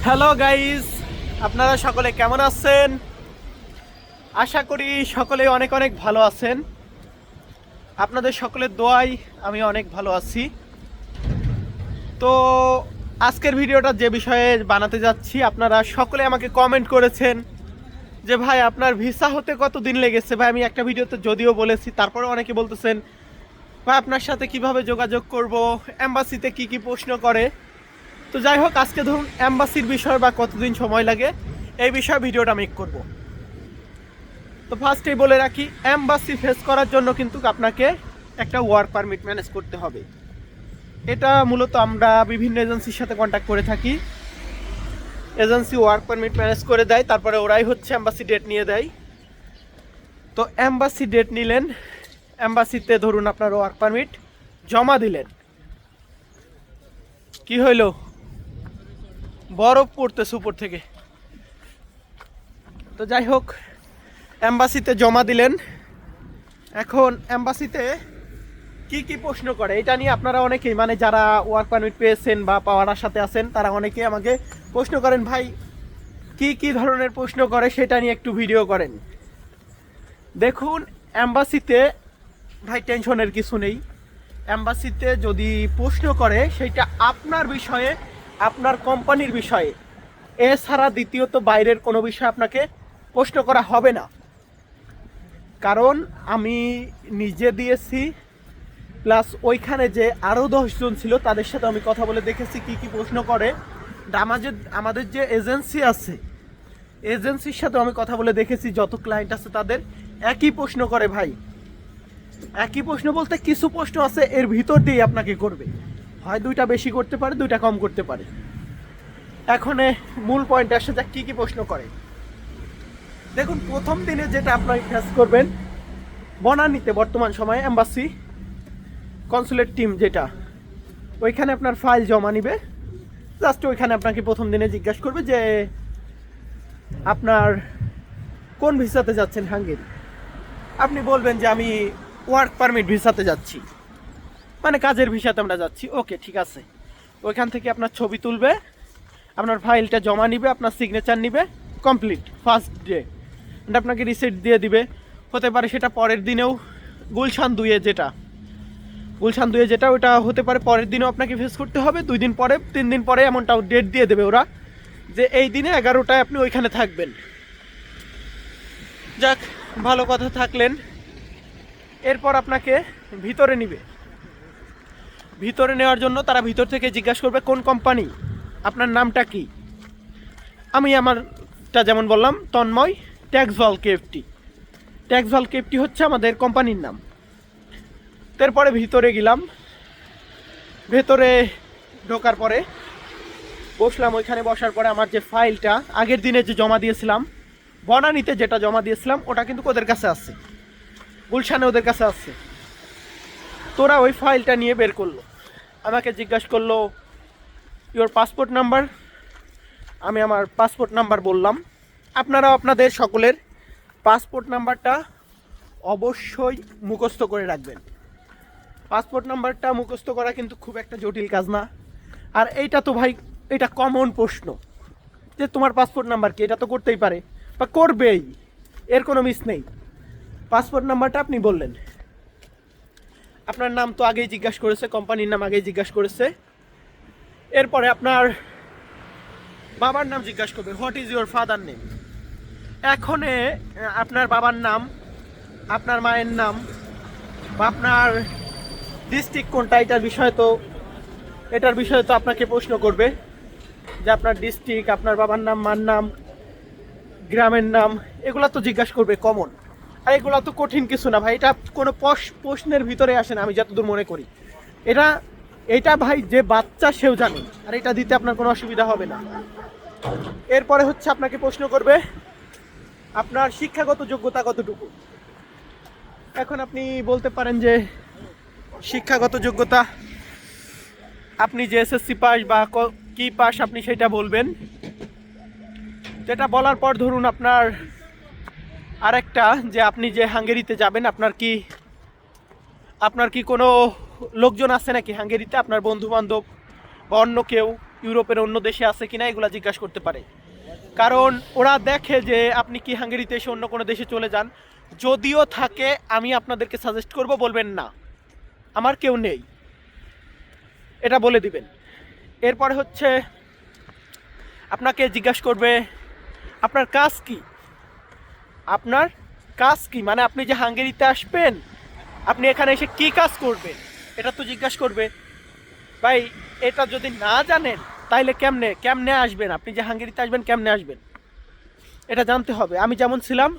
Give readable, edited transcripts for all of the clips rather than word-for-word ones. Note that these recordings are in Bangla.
হ্যালো গাইস, আপনারা সকলে কেমন আছেন? আশা করি সকলে অনেক অনেক ভালো আছেন। আপনাদের সকলের দোয়ায় আমি অনেক ভালো আছি। তো আজকের ভিডিওটা যে বিষয়ে বানাতে যাচ্ছি, আপনারা সকলে আমাকে কমেন্ট করেছেন যে ভাই আপনার ভিসা হতে কতদিন লেগেছে। ভাই আমি একটা ভিডিওতে যদিও বলেছি, তারপরে অনেকে বলতেছেন ভাই আপনার সাথে কিভাবে যোগাযোগ করব, এম্বাসিতে কি কি প্রশ্ন করে। তো যাই হোক, আজকে ধরুন এম্বাসির বিষয় বা কতদিন সময় লাগে এই বিষয়ে ভিডিওটা মেক করব। তো ফার্স্টেই বলে রাখি, এম্বাসি ফেস করার জন্য কিন্তু আপনাকে একটা ওয়ার্ক পারমিট ম্যানেজ করতে হবে। এটা মূলত আমরা বিভিন্ন এজেন্সির সাথে কন্ট্যাক্ট করে থাকি। এজেন্সি ওয়ার্ক পারমিট ম্যানেজ করে দেয়, তারপরে ওরাই হচ্ছে এম্বাসি ডেট নিয়ে দেয়। তো এম্বাসি ডেট নিলেন, এম্বাসিতে ধরুন আপনার ওয়ার্ক পারমিট জমা দিলেন। কি হইলো? বরফ পড়তেছে উপর থেকে। তো যাই হোক, এম্বাসিতে জমা দিলেন। এখন এম্বাসিতে কি কি প্রশ্ন করে এটা নিয়ে আপনারা অনেকেই, মানে যারা ওয়ার্ক পারমিট পেয়েছেন বা পাওয়ার আশাতে আছেন, তারা অনেকেই আমাকে প্রশ্ন করেন ভাই কি কি ধরনের প্রশ্ন করে সেটা নিয়ে একটু ভিডিও করেন। দেখুন, এম্বাসিতে ভাই টেনশনের কিছু নেই। এম্বাসিতে যদি প্রশ্ন করে সেটা আপনার বিষয়ে, আপনার কোম্পানির বিষয়ে, এছাড়া দ্বিতীয়ত বাইরের কোনো বিষয় আপনাকে প্রশ্ন করা হবে না। কারণ আমি নিজে দিয়েছি, প্লাস ওইখানে যে আরও 10 জন ছিল তাদের সাথে আমি কথা বলে দেখেছি কি কি প্রশ্ন করে। আমাদের যে এজেন্সি আছে, এজেন্সির সাথে আমি কথা বলে দেখেছি, যত ক্লায়েন্ট আছে তাদের একই প্রশ্ন করে ভাই। একই প্রশ্ন বলতে কিছু প্রশ্ন আছে এর ভিতর দিয়ে আপনাকে করবে, হয় দুইটা বেশি করতে পারে, দুইটা কম করতে পারে। এখন মূল পয়েন্টে আসে যা কি কি প্রশ্ন করে। দেখুন, প্রথম দিনে যেটা আপনারা ফেস করবেন, বনানীতে বর্তমান সময়ে এম্বাসি কনসুলেট টিম যেটা, ওইখানে আপনার ফাইল জমা নিবে। জাস্ট ওইখানে আপনাকে প্রথম দিনে জিজ্ঞাসা করবে যে আপনার কোন ভিসাতে যাচ্ছেন হাঙ্গেরি। আপনি বলবেন যে আমি ওয়ার্ক পারমিট ভিসাতে যাচ্ছি, মানে কাজের ভিসাতে আমরা যাচ্ছি। ওকে, ঠিক আছে। ওইখান থেকে আপনার ছবি তুলবে, আপনার ফাইলটা জমা নিবে, আপনার সিগনেচার নিবে, কমপ্লিট ফার্স্ট ডে। আপনাকে রিসিট দিয়ে দিবে। হতে পারে সেটা পরের দিনেও গুলশান দুয়ে যেটা ওটা হতে পারে পরের দিনেও আপনাকে ফেস করতে হবে, 2 দিন পরে, 3 দিন পরে, এমনটাও ডেট দিয়ে দেবে ওরা যে এই দিনে 11টায় আপনি ওইখানে থাকবেন। যাক, ভালো কথা থাকলেন। এরপর আপনাকে ভিতরে নিবে। ভিতরে নেওয়ার জন্য তারা ভিতর থেকে জিজ্ঞাসা করবে কোন কোম্পানি, আপনার নামটা কি। আমি আমারটা যেমন বললাম, তন্ময় ট্যাক্সভাল কেএফটি। ট্যাক্সভাল কেএফটি হচ্ছে আমাদের কোম্পানির নাম। তারপরে ভিতরে গেলাম। ভেতরে ঢোকার পরে বসলাম। ওইখানে বসার পরে আমার যে ফাইলটা আগের দিনে যে জমা দিয়েছিলাম, বনানীতে যেটা জমা দিয়েছিলাম, ওটা কিন্তু ওদের কাছে আছে, গুলশানে ওদের কাছে আছে। তোরা ওই ফাইলটা নিয়ে বের করলো। আমাকে জিজ্ঞাসা করলো ইওর পাসপোর্ট নাম্বার। আমি আমার পাসপোর্ট নাম্বার বললাম। আপনারাও আপনাদের সকলের পাসপোর্ট নাম্বারটা অবশ্যই মুখস্থ করে রাখবেন। পাসপোর্ট নাম্বারটা মুখস্থ করা কিন্তু খুব একটা জটিল কাজ না। আর এইটা তো ভাই, এটা কমন প্রশ্ন যে তোমার পাসপোর্ট নাম্বার কি, এটা তো করতেই পারে বা করবেই, এর কোনো মিস নেই। পাসপোর্ট নাম্বারটা আপনি বললেন। আপনার নাম তো আগেই জিজ্ঞাসা করেছে, কোম্পানির নাম আগেই জিজ্ঞাসা করেছে। এরপরে আপনার বাবার নাম জিজ্ঞাসা করবে, what is your father name. এখন আপনার বাবার নাম, আপনার মায়ের নাম বা আপনার ডিস্ট্রিক্ট কোনটা, এটার বিষয়ে তো আপনাকে প্রশ্ন করবে যে আপনার ডিস্ট্রিক্ট, আপনার বাবার নাম, মার নাম, গ্রামের নাম, এগুলা তো জিজ্ঞাসা করবে কমন। আর এগুলা তো কঠিন কিছু না ভাই, এটা কোনো প্রশ্নের ভিতরে আসে না আমি যতদূর মনে করি। এটা ভাই যে বাচ্চা সেও জানে, আর এটা দিতে আপনার কোনো অসুবিধা হবে না। এরপরে হচ্ছে আপনাকে প্রশ্ন করবে আপনার শিক্ষাগত যোগ্যতা কতটুকু। এখন আপনি বলতে পারেন যে শিক্ষাগত যোগ্যতা আপনি যে এসএসসি পাস বা কি পাস আপনি সেটা বলবেন। যেটা বলার পর ধরুন আপনার আরেকটা, যে আপনি যে হাঙ্গেরিতে যাবেন, আপনার কি কোনো লোকজন আছে নাকি হাঙ্গেরিতে, আপনার বন্ধু বান্ধব বা অন্য কেউ, ইউরোপের অন্য দেশে আছে কিনা এগুলা জিজ্ঞাসা করতে পারে। কারণ ওরা দেখে যে আপনি কি হাঙ্গেরিতে এসে অন্য কোনো দেশে চলে যান, যদিও থাকে আমি আপনাদেরকে সাজেস্ট করব বলবেন না আমার কেউ নেই, এটা বলে দিবেন। এরপরে হচ্ছে আপনাকে জিজ্ঞাসা করবে আপনার কাজ কি, আপনার কাজ কি, মানে আপনি যে হাঙ্গেরিতে আসবেন আপনি এখানে এসে কি কাজ করবেন এটা তো জিজ্ঞাসা করবে। ভাই এটা যদি না জানেন তাইলে কেমনে কেমনে আসবেন, আপনি যে হাঙ্গেরিতে আসবেন কেমনে আসবেন এটা জানতে হবে। আমি যেমন ছিলাম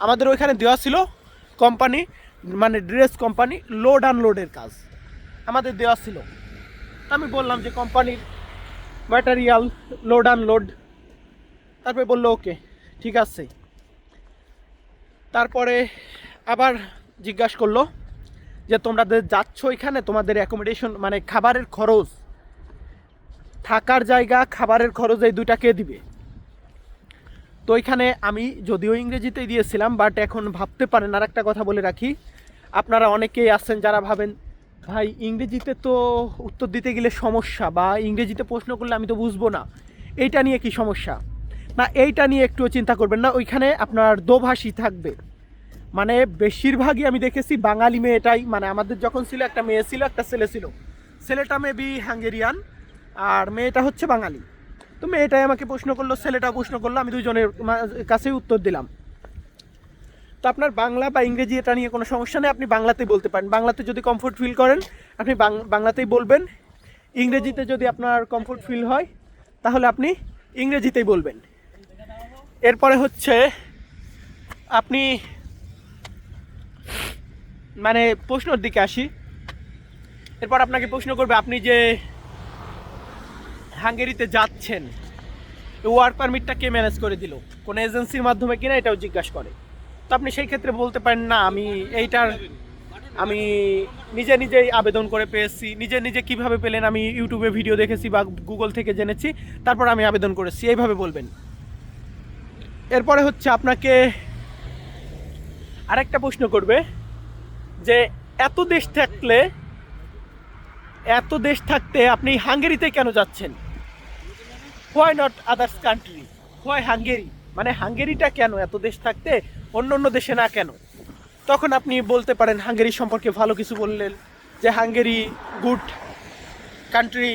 আমাদের ওইখানে দেওয়া ছিল কোম্পানি, মানে ড্রেস কোম্পানি লোড আনলোডের কাজ আমাদের দেওয়া ছিল। আমি বললাম যে কোম্পানির ম্যাটেরিয়াল লোড আনলোড, তারপরে বললো ওকে ঠিক আছে। তারপরে আবার জিজ্ঞাসা করলো যে তোমরা যাচ্ছ এখানে তোমাদের অ্যাকোমোডেশন মানে খাবারের খরচ, থাকার জায়গা, খাবারের খরচ এই দুইটা কে দিবে। তো এখানে আমি যদিও ইংরেজিতেই দিয়েছিলাম, বাট এখন ভাবতে পারেন আর একটা কথা বলে রাখি, আপনারা অনেকেই আছেন যারা ভাবেন ভাই ইংরেজিতে তো উত্তর দিতে গেলে সমস্যা, বা ইংরেজিতে প্রশ্ন করলে আমি তো বুঝবো না, এইটা নিয়ে কি সমস্যা। না, এইটা নিয়ে একটুও চিন্তা করবেন না, ওইখানে আপনার দোভাষী থাকবে। মানে বেশিরভাগই আমি দেখেছি বাঙালি মেয়েটাই, মানে আমাদের যখন ছিল একটা মেয়ে ছিল একটা ছেলে ছিল, ছেলেটা মেবি হাঙ্গেরিয়ান আর মেয়েটা হচ্ছে বাঙালি। তো মেয়েটাই আমাকে প্রশ্ন করলো, ছেলেটাও প্রশ্ন করলো, আমি দুজনের কাছেই উত্তর দিলাম। তো আপনার বাংলা বা ইংরেজি এটা নিয়ে কোনো সমস্যা নেই, আপনি বাংলাতেই বলতে পারেন। বাংলাতে যদি কমফোর্ট ফিল করেন আপনি বাংলাতেই বলবেন, ইংরেজিতে যদি আপনার কমফোর্ট ফিল হয় তাহলে আপনি ইংরেজিতেই বলবেন। এরপরে হচ্ছে আপনি মানে প্রশ্নের দিকে আসি। এরপর আপনাকে প্রশ্ন করবে আপনি যে হাঙ্গেরিতে যাচ্ছেন ওয়ার্ক পারমিটটা কে ম্যানেজ করে দিল, কোনো এজেন্সির মাধ্যমে কিনা এটাও জিজ্ঞাসা করে। তো আপনি সেই ক্ষেত্রে বলতে পারেন না আমি নিজে নিজেই আবেদন করে পেয়েছি। নিজে নিজে কিভাবে পেলেন, আমি ইউটিউবে ভিডিও দেখেছি বা গুগল থেকে জেনেছি, তারপর আমি আবেদন করেছি, এইভাবে বলবেন। এরপরে হচ্ছে আপনাকে আরেকটা প্রশ্ন করবে যে এত দেশ থাকতে আপনি হাঙ্গেরিতে কেন যাচ্ছেন, why not others country, why Hungary, মানে হাঙ্গেরিটা কেন এত দেশ থাকতে অন্য অন্য দেশে না কেন। তখন আপনি বলতে পারেন হাঙ্গেরি সম্পর্কে ভালো কিছু বললেন, যে হাঙ্গেরি গুড কান্ট্রি,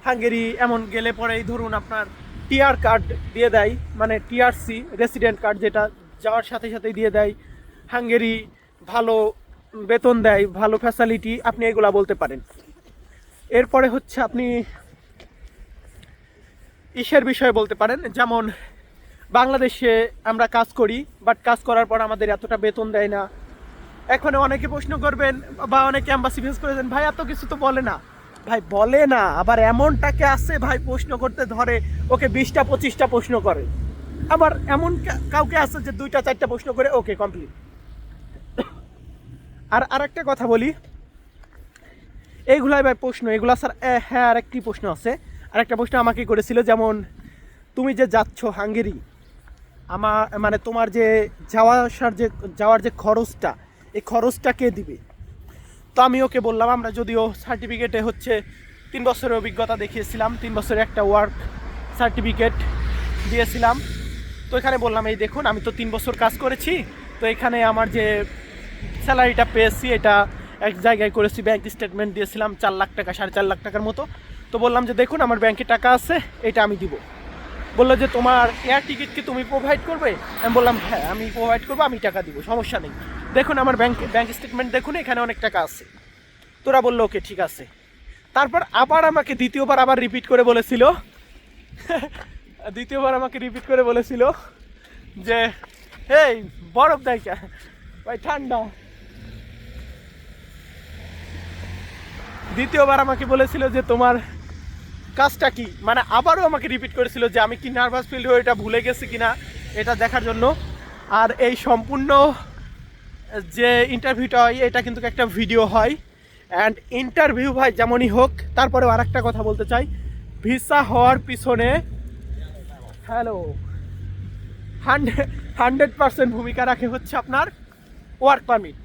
হাঙ্গেরি এমন গেলে পরেই ধরুন আপনার টিআর কার্ড দিয়ে দেয়, মানে টিআরসি রেসিডেন্ট কার্ড, যেটা যাওয়ার সাথে সাথেই দিয়ে দেয়। হাঙ্গেরি ভালো বেতন দেয়, ভালো ফ্যাসিলিটি, আপনি এগুলা বলতে পারেন। এরপরে হচ্ছে আপনি ইসের বিষয়ে বলতে পারেন, যেমন বাংলাদেশে আমরা কাজ করি বাট কাজ করার পর আমাদের এতটা বেতন দেয় না। এখন অনেকে প্রশ্ন করবেন বা অনেকে এম্বাসি ফেস করেছেন, ভাই এত কিছু তো বলে না। ভাই বলে না, আবার এমনটাকে আছে ভাই প্রশ্ন করতে ধরে ওকে 20টা 25টা প্রশ্ন করে, আবার এমন কাউকে আছে যে 2টা 4টা প্রশ্ন করে ওকে কমপ্লিট। আর একটা কথা বলি, এইগুলাই ভাই প্রশ্ন, এগুলা স্যার হ্যাঁ আরেকটি প্রশ্ন আছে, আরেকটা প্রশ্ন আমাকে করেছিল, যেমন তুমি যে যাচ্ছ হাঙ্গেরি, আমার মানে তোমার যে যাওয়ার যে খরচটা, এই খরচটা কে দিবে। তো আমি ওকে বললাম, আমরা যদিও সার্টিফিকেটে হচ্ছে 3 বছরের অভিজ্ঞতা দেখিয়েছিলাম, 3 বছরের একটা ওয়ার্ক সার্টিফিকেট দিয়েছিলাম। তো এখানে বললাম এই দেখুন আমি তো 3 বছর কাজ করেছি, তো এখানে আমার যে স্যালারিটা পেয়েছি এটা এক জায়গায় করেছি, ব্যাংক স্টেটমেন্ট দিয়েছিলাম 4 লাখ টাকা 4.5 লাখ টাকার মতো। তো বললাম যে দেখুন আমার ব্যাংকে টাকা আছে, এটা আমি দিব। বললো যে তোমার এয়ার টিকিট কি তুমি প্রোভাইড করবে, আমি বললাম হ্যাঁ আমি প্রোভাইড করবো, আমি টাকা দিব, সমস্যা নেই, দেখুন আমার ব্যাংক স্টেটমেন্ট দেখুন এখানে অনেক টাকা আছে। তোরা বললো ওকে ঠিক আছে। তারপর আবার আমাকে দ্বিতীয়বার রিপিট করে বলেছিল যে এই বরফ দেয় কে ভাই, ঠান্ডা। দ্বিতীয়বার আমাকে বলেছিল যে তোমার কাজটা কি, মানে আবারও আমাকে রিপিট করেছিল যে আমি কি নার্ভাস ফিল হয়ে এটা ভুলে গেছি কিনা এটা দেখার জন্য। আর এই সম্পূর্ণ যে ইন্টারভিউটা হয় এটা কিন্তু একটা ভিডিও হয়, অ্যান্ড ইন্টারভিউ ভাই যেমনই হোক, তারপরেও আর একটা কথা বলতে চাই, ভিসা হওয়ার পিছনে 100% ভূমিকা রাখে হচ্ছে আপনার ওয়ার্ক পারমিট।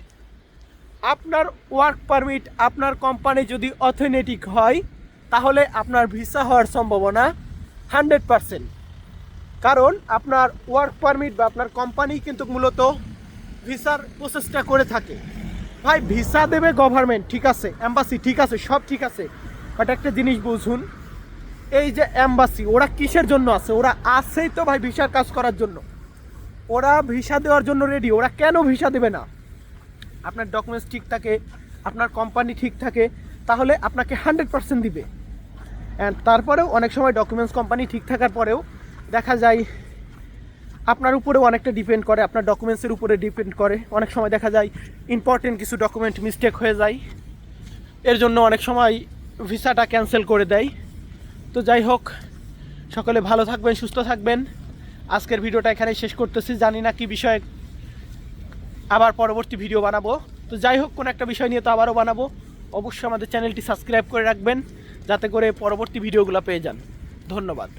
আপনার ওয়ার্ক পারমিট আপনার কোম্পানি যদি অথেন্টিক হয় তাহলে আপনার ভিসা হওয়ার সম্ভাবনা 100%। কারণ আপনার ওয়ার্ক পারমিট বা আপনার কোম্পানি কিন্তু মূলত ভিসার প্রসেসটা করে থাকে। ভাই ভিসা দেবে গভর্নমেন্ট, ঠিক আছে, এম্বাসি ঠিক আছে, সব ঠিক আছে, বাট একটা জিনিস বুঝুন, এই যে এম্বাসি ওরা কিসের জন্য আছে? ওরা আছেই তো ভাই ভিসার কাজ করার জন্য। ওরা ভিসা দেওয়ার জন্য রেডি। ওরা কেন ভিসা দেবে না? আপনার ডকুমেন্টস ঠিক থাকে, আপনার কোম্পানি ঠিক থাকে, তাহলে আপনাকে 100% দিবে। অ্যান্ড তারপরেও অনেক সময় ডকুমেন্টস কোম্পানি ঠিক থাকার পরেও দেখা যায় আপনার উপরেও অনেকটা ডিপেন্ড করে, আপনার ডকুমেন্টসের উপরে ডিপেন্ড করে। অনেক সময় দেখা যায় ইম্পর্টেন্ট কিছু ডকুমেন্ট মিস্টেক হয়ে যায়, এর জন্য অনেক সময় ভিসাটা ক্যান্সেল করে দেয়। তো যাই হোক, সকলে ভালো থাকবেন, সুস্থ থাকবেন। আজকের ভিডিওটা এখানেই শেষ করতেছি। জানি না কি বিষয়ে আবার পরবর্তী ভিডিও বানাবো। তো যাই হোক, কোনো একটা বিষয় নিয়ে তো আবারও বানাবো। অবশ্যই আমাদের চ্যানেলটি সাবস্ক্রাইব করে রাখবেন যাতে করে পরবর্তী ভিডিওগুলো পেয়ে যান। ধন্যবাদ।